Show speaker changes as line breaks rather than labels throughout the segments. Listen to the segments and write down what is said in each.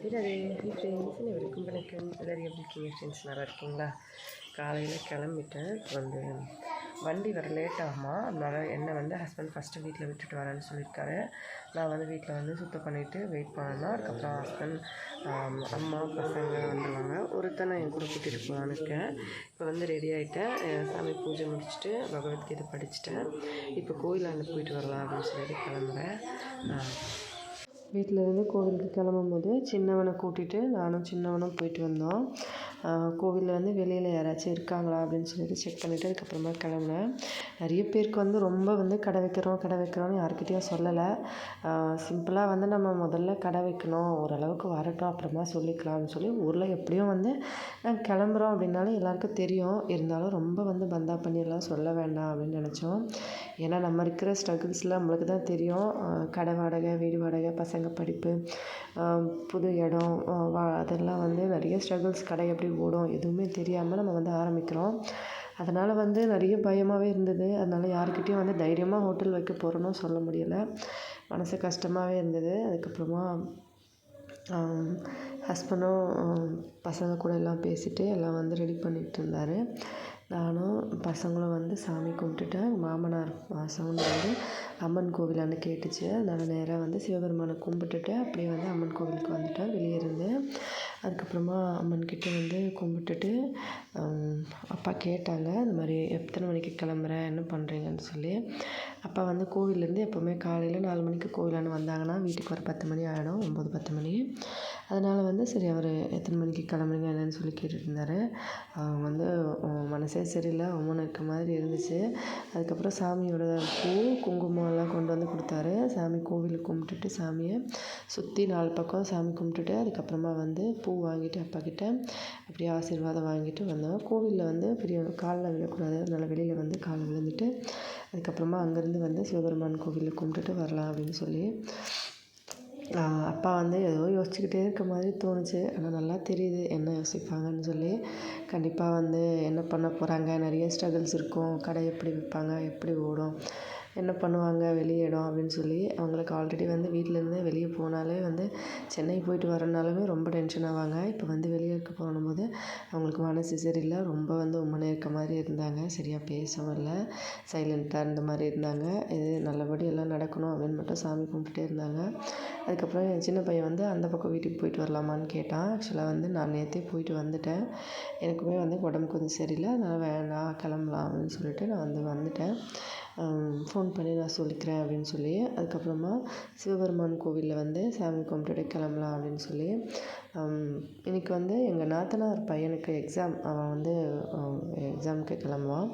Radhe friends, அனைவருக்கும் வணக்கம். எல்லோரும் எப்படி இருக்கீங்க ஃப்ரெண்ட்ஸ்? நல்லா இருக்கீங்களா? காலையில் கிளம்பிட்டேன். வந்து வண்டி வர லேட் ஆகுமா, அதனால் என்னை வந்து ஹஸ்பண்ட் ஃபஸ்ட்டு வீட்டில் விட்டுட்டு வரேன்னு சொல்லியிருக்காரு. நான் வந்து வீட்டில் வந்து சுத்தம் பண்ணிவிட்டு வெயிட் பண்ணணும். அதுக்கப்புறம் ஹஸ்பண்ட், அம்மா, பசங்க வந்துடுவாங்க. ஒருத்தனை என் கூட கூட்டிகிட்டு போகலான்னு இருக்கேன். இப்போ வந்து ரெடி ஆகிட்டேன். சாமி பூஜை முடிச்சுட்டு பகவத்கீதை படிச்சுட்டேன். இப்போ கோயிலாண்ட போயிட்டு வரலாம் அப்படின்னு சொல்லிட்டு கிளம்புறேன். வீட்டிலேருந்து கோவிலுக்கு கிளம்பும்போது சின்னவனை கூட்டிகிட்டு நானும் சின்னவனும் போயிட்டு வந்தோம். கோவிலில் வந்து வெளியில் யாராச்சும் இருக்காங்களா அப்படின்னு சொல்லிட்டு செக் பண்ணிவிட்டு அதுக்கப்புறமா கிளம்புனேன். நிறைய பேருக்கு வந்து ரொம்ப வந்து கடை வைக்கிறோன்னு யாருக்கிட்டேயும் சொல்லலை. சிம்பிளாக வந்து நம்ம முதல்ல கடை வைக்கணும், ஓரளவுக்கு வரட்டும், அப்புறமா சொல்லிக்கலாம்னு சொல்லி ஊரில் எப்படியும் வந்து நாங்கள் கிளம்புறோம் அப்படின்னாலும் எல்லாருக்கும் தெரியும். இருந்தாலும் ரொம்ப வந்து பந்தா பண்ணிடலாம், சொல்ல வேண்டாம் அப்படின்னு நினச்சோம். ஏன்னா நம்ம இருக்கிற ஸ்ட்ரகிள்ஸில் நம்மளுக்கு தான் தெரியும். கடை வாடகை, வீடு வாடகை, பசங்க படிப்பு, புது இடம், அதெல்லாம் வந்து நிறைய ஸ்ட்ரகிள்ஸ். கடை எப்படி ஓடும் எதுவுமே தெரியாமல் நம்ம வந்து ஆரம்பிக்கிறோம். அதனால் வந்து நிறைய பயமாகவே இருந்தது. அதனால் யாருக்கிட்டேயும் வந்து தைரியமாக ஹோட்டல் வைக்க போகிறோன்னு சொல்ல முடியலை. மனசு கஷ்டமாகவே இருந்தது. அதுக்கப்புறமா ஹஸ்பண்டும் பசங்க கூட எல்லாம் பேசிவிட்டு எல்லாம் வந்து ரெடி பண்ணிகிட்டு இருந்தார். நானும் பசங்களும் வந்து சாமி கும்பிட்டுட்டேன். மாமனார் சவுண்டு வந்து அம்மன் கோவிலான்னு கேட்டுச்சு. அதனால் நேராக வந்து சிவபெருமானை கும்பிட்டுட்டு அப்படியே வந்து அம்மன் கோவிலுக்கு வந்துட்டேன் வெளியே இருந்து. அதுக்கப்புறமா அம்மன்கிட்ட வந்து கும்பிட்டுட்டு அப்பா கேட்டாங்க, இந்த மாதிரி எத்தனை மணிக்கு கிளம்புறேன், என்ன பண்ணுறீங்கன்னு சொல்லி. அப்பா வந்து கோவிலேருந்து எப்போவுமே காலையில் 4 மணிக்கு கோவிலான்னு வந்தாங்கன்னா வீட்டுக்கு ஒரு 10 மணி ஆகிடும், 9, 10 மணி. அதனால் வந்து சரி அவர் எத்தனை மணிக்கு கிளம்புறீங்க என்னன்னு சொல்லி கேட்டுட்டு இருந்தார். வந்து மனசே சரியில்லை, உம்மன் இருக்க மாதிரி இருந்துச்சு. அதுக்கப்புறம் சாமியோட பூ, குங்குமம் எல்லாம் கொண்டு வந்து கொடுத்தாரு. சாமி கோவிலுக்கு கும்பிட்டுட்டு சாமியை சுற்றி 4 பக்கம் சாமி கும்பிட்டுட்டு அதுக்கப்புறமா வந்து பூ வாங்கிட்டு அப்பாக்கிட்ட அப்படியே ஆசீர்வாதம் வாங்கிட்டு வந்தோம். கோவிலில் வந்து பெரிய காலில் விழக்கூடாது, அதனால் வெளியில் வந்து காலில் விழுந்துட்டு அதுக்கப்புறமா அங்கேருந்து வந்து சிவபெருமான் கோவிலில் கும்பிட்டுட்டு வரலாம் அப்படின்னு சொல்லி. அப்பா வந்து ஏதோ யோசிச்சுக்கிட்டே இருக்க மாதிரி தோணுச்சு. ஆனால் நல்லா தெரியுது என்ன யோசிப்பாங்கன்னு சொல்லி. கண்டிப்பாக வந்து என்ன பண்ண போகிறாங்க, நிறைய ஸ்ட்ரகிள்ஸ் இருக்கும், கடை எப்படி விற்பாங்க, எப்படி ஓடும், என்ன பண்ணுவாங்க, வெளி இடம் அப்படின்னு சொல்லி அவங்களுக்கு ஆல்ரெடி வந்து வீட்டிலேருந்து வெளியே போனாலே வந்து சென்னை போயிட்டு வரனாலுமே ரொம்ப டென்ஷன் ஆவாங்க. இப்போ வந்து வெளியே இருக்க போகும்போது அவங்களுக்கு மனசு சரியில்லை, ரொம்ப வந்து உம்மனே இருக்க மாதிரி இருந்தாங்க. சரியாக பேசவும் இல்லை, சைலண்ட்டாக இருந்த மாதிரி இருந்தாங்க. இது நல்லபடி எல்லாம் நடக்கணும் அப்படின்னு மட்டும் சாமி கும்பிட்டுட்டே இருந்தாங்க. அதுக்கப்புறம் என் சின்ன பையன் வந்து அந்த பக்கம் வீட்டுக்கு போயிட்டு வரலாமான்னு கேட்டான். ஆக்சுவலாக வந்து நான் நேற்றே போயிட்டு வந்துட்டேன். எனக்குமே வந்து உடம்பு கொஞ்சம் சரியில்லை, அதனால் வேணாம் கிளம்பலாம் அப்படின்னு சொல்லிட்டு நான் வந்து வந்துட்டேன். ஃபோன் பண்ணி நான் சொல்லிக்கிறேன் அப்படின்னு சொல்லி. அதுக்கப்புறமா சிவபெருமான் கோவிலில் வந்து சாமி கும்பிட்டுட்டு கிளம்பலாம் அப்படின்னு சொல்லி. இன்றைக்கி வந்து எங்கள் நாத்தனார் பையனுக்கு எக்ஸாம். அவன் வந்து எக்ஸாமுக்கு கிளம்புவான்.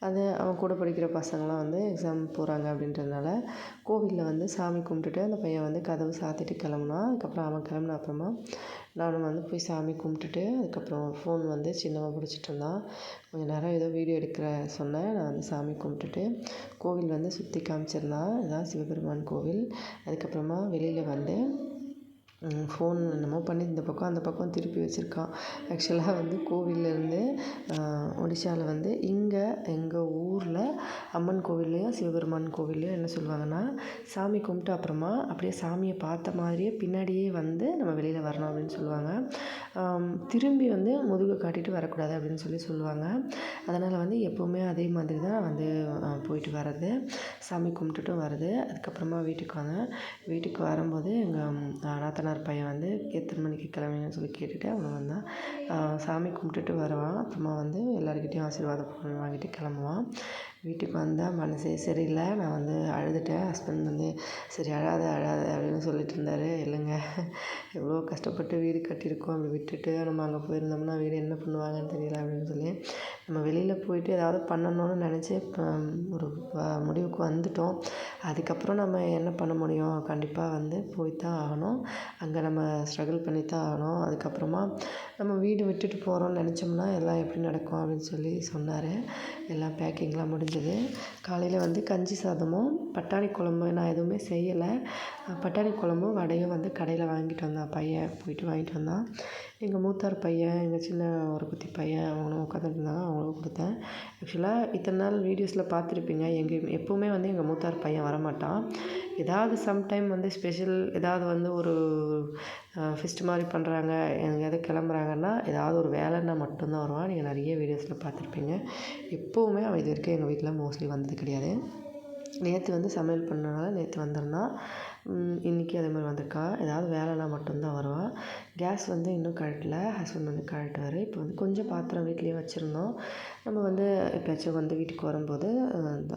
அது அவன் கூட படிக்கிற பசங்களாம் வந்து எக்ஸாம் போகிறாங்க அப்படின்றதுனால கோவிலில் வந்து சாமி கும்பிட்டுட்டு அந்த பையன் வந்து கதவு சாத்திட்டு கிளம்புனான். அதுக்கப்புறம் அவன் கிளம்புன அப்புறமா நானும் வந்து போய் சாமி கும்பிட்டுட்டு அதுக்கப்புறம் ஃபோன் வந்து சின்னவன் பிடிச்சிட்டு இருந்தான். கொஞ்சம் நேரம் ஏதோ வீடியோ எடுக்கிற சொன்னேன். நான் வந்து சாமி கும்பிட்டுட்டு கோவில் வந்து சுற்றி காமிச்சிருந்தான். இதுதான் சிவபெருமான் கோவில். அதுக்கப்புறமா வெளியில் வந்து ஃபோன் என்னமோ பண்ணி இந்த பக்கம் அந்த பக்கம் திருப்பி வச்சுருக்கான். ஆக்சுவலாக வந்து கோவில்லேருந்து ஒடிஷாவில் வந்து இங்கே எங்கள் ஊரில் அம்மன் கோவில்லையும் சிவபெருமான் கோவில்லையும் என்ன சொல்லுவாங்கன்னா, சாமி கும்பிட்டு அப்புறமா அப்படியே சாமியை பார்த்த மாதிரியே பின்னாடியே வந்து நம்ம வெளியில் வரணும் அப்படின்னு சொல்லுவாங்க. திரும்பி வந்து முதுகை காட்டிட்டு வரக்கூடாது அப்படின்னு சொல்லுவாங்க. அதனால் வந்து எப்போவுமே அதே மாதிரி தான் வந்து போயிட்டு வர்றது, சாமி கும்பிட்டுட்டும் வர்றது. அதுக்கப்புறமா வீட்டுக்கு வந்தேன். வீட்டுக்கு வரும்போது எங்கள் நாத்தனார் பையன் வந்து எத்தனை மணிக்கு கிளம்புவீங்கன்னு சொல்லி கேட்டுட்டு அவன் வந்தான். சாமி கும்பிட்டுட்டு வருவான். அப்புறமா வந்து எல்லாருக்கிட்டையும் ஆசீர்வாதம் வாங்கிட்டு கிளம்புவான். வீட்டுக்கு வந்தால் மனசே சரியில்லை. நான் வந்து அழுதுட்டேன். ஹஸ்பண்ட் வந்து சரி அழாத அப்படின்னு சொல்லிட்டு இருந்தார். இல்லைங்க, எவ்வளோ கஷ்டப்பட்டு வீடு கட்டியிருக்கோம், அப்படி விட்டுட்டு நம்ம அங்கே போயிருந்தோம்னா வீடு என்ன பண்ணுவாங்கன்னு தெரியல அப்படின்னு சொல்லி நம்ம வெளியில் போயிட்டு ஏதாவது பண்ணணும்னு நினச்சி ஒரு முடிவுக்கு வந்துட்டோம். அதுக்கப்புறம் நம்ம என்ன பண்ண முடியும், கண்டிப்பாக வந்து போய் தான் ஆகணும். அங்கே நம்ம ஸ்ட்ரகிள் பண்ணி தான் ஆகணும். அதுக்கப்புறமா நம்ம வீடு விட்டுட்டு போகிறோம்னு நினச்சோம்னா எல்லாம் எப்படி நடக்கும் அப்படின்னு சொல்லி சொன்னார். எல்லாம் பேக்கிங்லாம் முடிஞ்சது. காலையில் வந்து கஞ்சி சாதமும் பட்டாணி குழம்பு நான் எதுவுமே செய்யலை. பட்டாணி குழம்பும் வடையும் வந்து கடையில் வாங்கிட்டு வந்தான் பையன், போயிட்டு வாங்கிட்டு வந்தான். எங்கள் மூத்தார் பையன், எங்கள் சின்ன ஒரு குட்டி பையன் அவங்களும் உட்காந்துட்டு இருந்தாங்க, அவங்களுக்கும் கொடுத்தேன். ஆக்சுவலாக இத்தனை நாள் வீடியோஸில் பார்த்துருப்பீங்க, எப்போவுமே வந்து எங்கள் மூத்தார் பையன் வரமாட்டான். ஏதாவது சம்டைம் வந்து ஸ்பெஷல் ஏதாவது வந்து ஒரு ஃபெஸ்ட் மாதிரி பண்ணுறாங்க, எங்கேயாவது கிளம்புறாங்கன்னா ஏதாவது ஒரு வேலைன்னா மட்டும்தான் வருவான். நீங்கள் நிறைய வீடியோஸில் பார்த்துருப்பீங்க. எப்போவுமே அவன் இது வரைக்கும் எங்கள் வீட்டில் மோஸ்ட்லி வந்தது கிடையாது. நேற்று வந்து சமையல் பண்ணனால நேற்று வந்திருந்தான். இன்றைக்கி அதே மாதிரி வந்திருக்கான். ஏதாவது வேலைனா மட்டும்தான் வருவான். கேஸ் வந்து இன்னும் கழட்டல. ஹஸ்பண்ட் வந்து கழட்டுவார். இப்போ வந்து கொஞ்சம் பாத்திரம் வீட்லேயே வச்சுருந்தோம். நம்ம வந்து எப்பயாச்சும் வந்து வீட்டுக்கு வரும்போது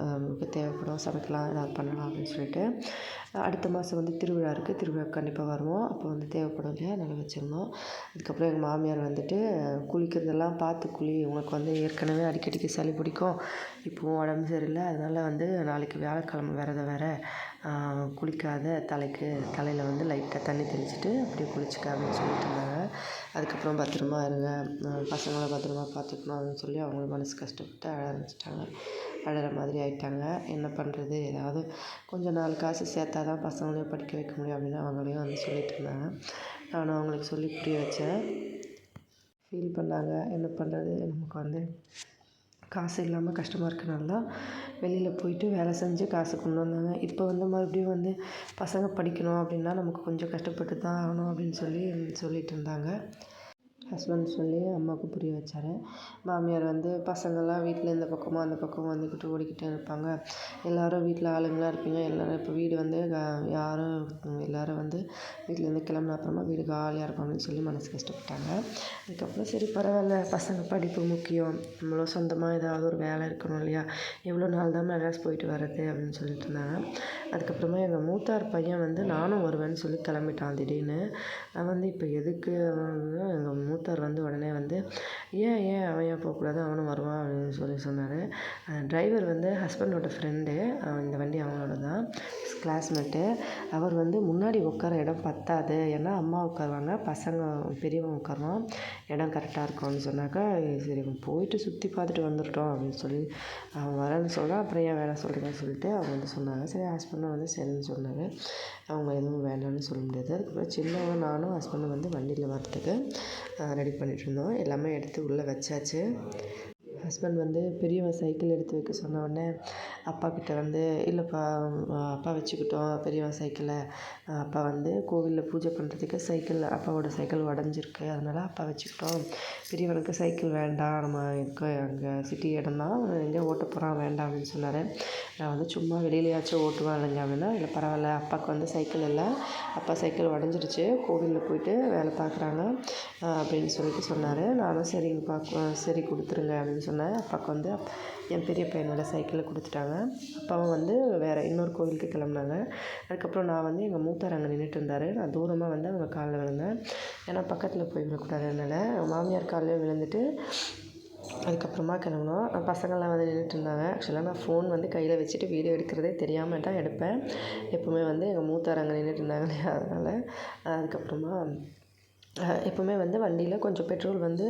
நமக்கு தேவைப்படும், சமைக்கலாம், ஏதாவது பண்ணலாம் அப்படின்னு சொல்லிட்டு. அடுத்த மாதம் வந்து திருவிழா இருக்குது. திருவிழாவுக்கு கண்டிப்பாக வருவோம். அப்போ வந்து தேவைப்படும் இல்லையா, அதனால் வச்சுருந்தோம். அதுக்கப்புறம் எங்கள் மாமியார் வந்துட்டு குளிக்கிறதெல்லாம் பார்த்து குளி, உனக்கு வந்து ஏற்கனவே அடிக்கடிக்கு சளி பிடிக்கும், இப்போவும் உடம்பு சரியில்லை, அதனால் வந்து நாளைக்கு வியாழக்கிழமை விரதம் வேறு, குளிக்காத, தலையில் வந்து லைட்டாக தண்ணி தெளிச்சிட்டு அப்படியே குளிச்சுக்க அப்படின்னு சொல்லிட்டு இருந்தாங்க. அதுக்கப்புறம் பத்திரமா இருங்க, பசங்களை பத்திரமா பார்த்துக்கணும் அப்படின்னு சொல்லி அவங்களும் மனசு கஷ்டப்பட்டு அழ ஆரம்பிச்சிட்டாங்க. அழுகிற மாதிரி ஆயிட்டாங்க. என்ன பண்ணுறது, ஏதாவது கொஞ்சம் 4 காசு சேர்த்தா தான் பசங்களையும் படிக்க வைக்க முடியும் அப்படின்னு அவங்களையும் வந்து சொல்லிட்டு இருந்தாங்க. நானும் அவங்களுக்கு சொல்லி புரிய வச்சேன். ஃபீல் பண்ணாங்க. என்ன பண்ணுறது, நமக்கு வந்து காசு இல்லாமல் கஷ்டமாக இருக்கனால தான் வெளியில் போயிட்டு வேலை செஞ்சு காசு கொண்டு வந்தாங்க. இப்போ வந்து மறுபடியும் வந்து பசங்க படிக்கணும் அப்படின்னா நமக்கு கொஞ்சம் கஷ்டப்பட்டு தான் ஆகணும் அப்படின்னு சொல்லிட்டு இருந்தாங்க. ஹஸ்பண்ட் சொல்லி அம்மாவுக்கு புரிய வச்சார். மாமியார் வந்து பசங்கள்லாம் வீட்டில் இந்த பக்கமும் அந்த பக்கமும் வந்துக்கிட்டு ஓடிக்கிட்டே இருப்பாங்க, எல்லோரும் வீட்டில் ஆளுங்களாக இருப்பீங்க, எல்லோரும் இப்போ வீடு வந்து யாரும் எல்லோரும் வந்து வீட்டிலேருந்து கிளம்புன அப்புறமா வீடு காலியாக இருக்கும் அப்படின்னு சொல்லி மனசு கஷ்டப்பட்டாங்க. அதுக்கப்புறம் சரி பரவாயில்ல, பசங்க படிப்பு முக்கியம், நம்மளும் சொந்தமாக ஏதாவது ஒரு வேலை இருக்கணும் இல்லையா, எவ்வளோ நாள் தான் மெட்ராஸ் போயிட்டு வர்றது அப்படின்னு சொல்லிட்டு இருந்தாங்க. அதுக்கப்புறமா எங்கள் மூத்தார் பையன் வந்து நானும் வருவேன்னு சொல்லி கிளம்பிட்டான் திடீர்னு. நான் வந்து இப்போ எதுக்கு, எங்கள் மூத்தார் வந்து உடனே வந்து ஏன் அவன் ஏன் போகக்கூடாது, அவனும் வருவான் அப்படின்னு சொன்னார். டிரைவர் வந்து ஹஸ்பண்டோட ஃப்ரெண்டு, இந்த வண்டி அவங்களோட தான், கிளாஸ்மேட்டு. அவர் வந்து முன்னாடி உட்கார இடம் பத்தாது, ஏன்னா அம்மா உட்காருவாங்க, பசங்க பெரியவங்க உட்காருவான், இடம் கரெக்டாக இருக்கும்னு சொன்னாக்கா, சரி போயிட்டு சுற்றி பார்த்துட்டு வந்துட்டோம் அப்படின்னு சொல்லி அவன் வரேன்னு சொல்கிறான். அப்புறம் ஏன் வேலை சொல்கிறேன்னு சொல்லிட்டு அவங்க வந்து சொன்னாங்க. சரி ஹஸ்பண்டும் வந்து சரின்னு சொன்னார். அவங்க எதுவும் வேண்டாம்னு சொல்ல முடியாது. அதுக்கப்புறம் சின்னவன் நானும் ஹஸ்பண்டும் வந்து வண்டியில் வரத்துக்கு ரெடி பண்ணிகிட்டு இருந்தோம். எல்லாமே எடுத்து உள்ளே வச்சாச்சு. ஹஸ்பண்ட் வந்து பெரியவன் சைக்கிள் எடுத்து வைக்க சொன்ன உடனே அப்பாக்கிட்ட வந்து இல்லைப்பா, அப்பா வச்சுக்கிட்டோம் பெரியவன் சைக்கிளை, அப்பா வந்து கோவிலில் பூஜை பண்ணுறதுக்கு சைக்கிள், அப்பாவோட சைக்கிள் உடஞ்சிருக்கு, அதனால் அப்பா வச்சுக்கிட்டோம், பெரியவனுக்கு சைக்கிள் வேண்டாம், நம்ம இருக்க அங்கே சிட்டி இடம் தான், எங்கே ஓட்ட போகிறான், வேண்டாம் அப்படின்னு சொன்னார். நான் வந்து சும்மா வெளியிலையாச்சும் ஓட்டுவேன் இல்லைங்க அப்படின்னா, இல்லை பரவாயில்ல, அப்பாவுக்கு வந்து சைக்கிள் இல்லை, அப்பா சைக்கிள் உடஞ்சிருச்சு, கோவிலில் போயிட்டு வேலை பார்க்குறாங்க அப்படின்னு சொல்லிட்டு சொன்னார். நானும் சரிங்கப்பா, சரி கொடுத்துருங்க அப்படின்னு சொன்னேன். அப்பாவுக்கு வந்து என் பெரிய பையனோட சைக்கிளை கொடுத்துட்டாங்க. அப்பாவும் வந்து வேறு இன்னொரு கோவிலுக்கு கிளம்புனாங்க. அதுக்கப்புறம் நான் வந்து எங்கள் மூத்தார் அங்கே நின்றுட்டு இருந்தார். நான் தூரமாக வந்து அவங்க காலில் விழுந்தேன். ஏன்னா பக்கத்தில் போய் விழக்கூடாதுனால மாமியார் காலில் விழுந்துட்டு அதுக்கப்புறமா கிளம்புனோம். பசங்கள்லாம் வந்து நின்றுட்டு இருந்தாங்க. ஆக்சுவலாக நான் ஃபோன் வந்து கையில் வச்சுட்டு வீடியோ எடுக்கிறதே தெரியாமல் தான் எடுப்பேன். எப்போவுமே வந்து எங்கள் மூத்தார் அங்கே நின்றுட்டு இருந்தாங்க இல்லையா, அதனால். அதுக்கப்புறமா எப்போவுமே வந்து வண்டியில் கொஞ்சம் பெட்ரோல் வந்து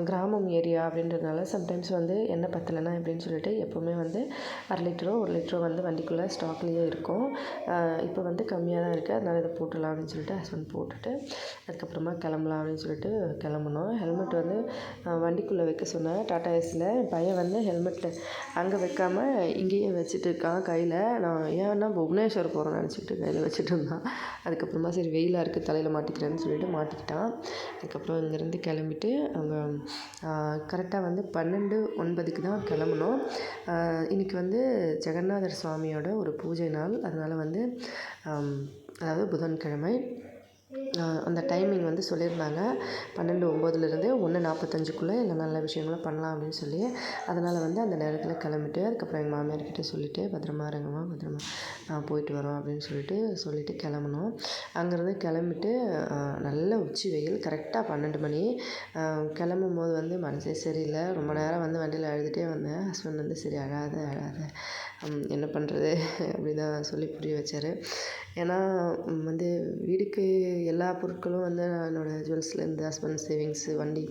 கிராமம் ஏரியா அப்படின்றதுனால சம்டைம்ஸ் வந்து எண்ணெய் பத்தலைன்னா எப்படின்னு சொல்லிட்டு எப்போவுமே வந்து 1/2 லிட்டரோ 1 லிட்டரோ வந்து வண்டிக்குள்ளே ஸ்டாக்லேயே இருக்கும். இப்போ வந்து கம்மியாக தான் இருக்குது, அதனால் இதை போட்டுடலாம் அப்படின்னு சொல்லிட்டு ஹஸ்பண்ட் போட்டுட்டு அதுக்கப்புறமா கிளம்பலாம் அப்படின்னு சொல்லிட்டு கிளம்புனோம். ஹெல்மெட் வந்து வண்டிக்குள்ளே வைக்க சொன்னேன். டாடா ஏஸில் பையன் வந்து ஹெல்மெட்டில் அங்கே வைக்காமல் இங்கேயே வச்சுட்டு இருக்கான் கையில். நான் ஏன்னா புவனேஸ்வர் போகிறோன்னு நினச்சிக்கிட்டு கையில் வச்சுட்டு இருந்தான். அதுக்கப்புறமா சரி வெயிலாக இருக்குது, தலையில் மாட்டிக்கிறேன்னு சொல்லிட்டு மாட்டிக்கிட்டான். அதுக்கப்புறம் இங்கேருந்து கிளம்பிட்டு அங்கே கரெக்டாக வந்து 12:09க்கு தான் கிளம்புனோம். இன்றைக்கி வந்து ஜெகநாதர் சுவாமியோட ஒரு பூஜை நாள், அதனால் வந்து அதாவது புதன்கிழமை அந்த டைமிங் வந்து சொல்லியிருந்தாங்க 12:09லேருந்து 1:45க்குள்ளே எல்லா நல்ல விஷயங்களும் பண்ணலாம் அப்படின்னு சொல்லி. அதனால் வந்து அந்த நேரத்தில் கிளம்பிட்டு அதுக்கப்புறம் எங்கள் மாமியார்கிட்ட சொல்லிவிட்டு பத்திரமா இருங்கம்மா, பத்திரமா போயிட்டு வரோம் அப்படின்னு சொல்லிட்டு கிளம்புனோம். அங்கேருந்து கிளம்பிட்டு நல்ல உச்சி வெயில், கரெக்டாக 12 மணி. கிளம்பும்போது வந்து மனசே சரியில்லை, ரொம்ப நேரம் வந்து வண்டியில் அழுதுகிட்டே வந்தேன். ஹஸ்பண்ட் வந்து சரி அழாத என்ன பண்ணுறது அப்படி தான் சொல்லி புரிய வச்சார். ஏன்னா வந்து வீடுக்கு எல்லா பொருட்களும் வந்து என்னோடய ஜுவல்ஸ்லேருந்து ஹஸ்பண்ட் சேவிங்ஸு, வண்டி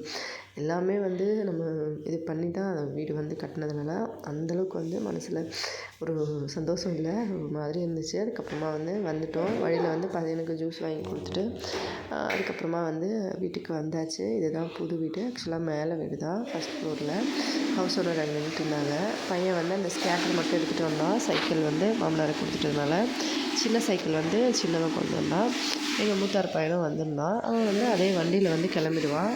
எல்லாமே வந்து நம்ம இது பண்ணி தான் வீடு வந்து கட்டினதுனால அந்தளவுக்கு வந்து மனசில் ஒரு சந்தோஷம் இல்லை, ஒரு மாதிரி இருந்துச்சு. அதுக்கப்புறமா வந்து வந்துட்டோம். வழியில் வந்து பையனுக்கு ஜூஸ் வாங்கி கொடுத்துட்டு அதுக்கப்புறமா வந்து வீட்டுக்கு வந்தாச்சு. இதுதான் புது வீடு. ஆக்சுவலாக மேலே வீடு தான், ஃபஸ்ட் ஃப்ளோரில். ஹவுஸ் ஓனர் அங்கே நின்றுட்டு இருந்தாங்க. பையன் வந்து அந்த ஸ்கேட்டர் மட்டும் எடுத்துகிட்டு வந்தான், சைக்கிள் வந்து மாமனாரை கொடுத்துட்டதுனால. சின்ன சைக்கிள் வந்து சின்னவன் கொண்டு வந்தான். எங்கள் மூத்தார் பையனும் வந்திருந்தான். அவன் வந்து அதே வண்டியில் வந்து கிளம்பிடுவான்.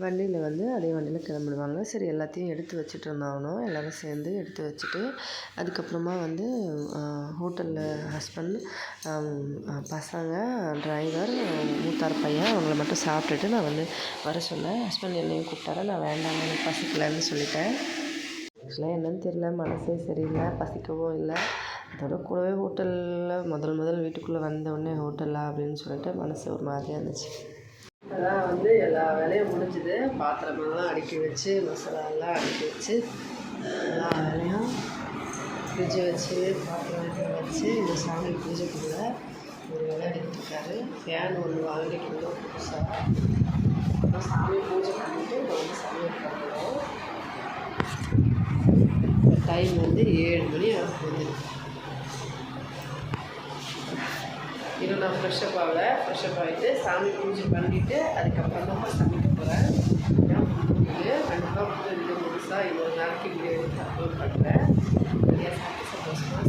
அதே வண்டியில் கிளம்பிடுவாங்க. சரி எல்லாத்தையும் எடுத்து வச்சுட்டு இருந்தாலும் எல்லோரும் சேர்ந்து எடுத்து வச்சுட்டு அதுக்கப்புறமா வந்து ஹோட்டலில் ஹஸ்பண்ட், பசங்க, டிரைவர், மூத்தார் பையன் அவங்கள மட்டும் சாப்பிட்டுட்டு நான் வந்து வர சொன்னேன். ஹஸ்பண்ட் என்னையும் கூப்பிட்டாரு. நான் வேண்டாங்க எனக்கு பசிக்கலன்னு சொல்லிட்டேன். ஆக்சுவலாக என்னன்னு தெரியல, மனசே சரியில்லை, பசிக்கவும் இல்லை. அதோட கூடவே ஹோட்டலில் முதல் வீட்டுக்குள்ளே வந்தோடனே ஹோட்டலா அப்படின்னு சொல்லிட்டு மனசு ஒரு மாதிரியாக இருந்துச்சு. அதான் வந்து எல்லா வேலையும் முடிஞ்சுது. பாத்திரமெல்லாம் அடுக்கி வச்சு, மசாலாலாம் அடுக்கி வச்சு, எல்லா வேலையும் ஃப்ரிட்ஜு வச்சு, பாத்திரம் வச்சு இந்த சாமி பூஜைக்குள்ள ஒரு வேலை எடுத்துருக்காரு. ஃபேன் ஒன்று வாங்கிட்டு இருந்தோம் புதுசாக. அப்புறம் சாமி பூஜை பண்ணிவிட்டு நம்ம வந்து சமையல் பண்ணுவோம். டைம் வந்து 7 மணி ஆகுது. இன்னும் நான் ஃப்ரெஷ்ஷப் ஆகலை. ஃப்ரெஷ்ஷப் ஆகிட்டு சாமி பூஜை பண்ணிவிட்டு அதுக்கப்புறம் தான் சமைக்க போகிறேன். கண்டிப்பாக புது வீடியோ முழுசாக இன்னொரு நாளைக்கு வீடியோ எடுத்து அப்லோட் பண்ணுறேன். நிறையா சாப்பிட்டு சந்தோஷமாக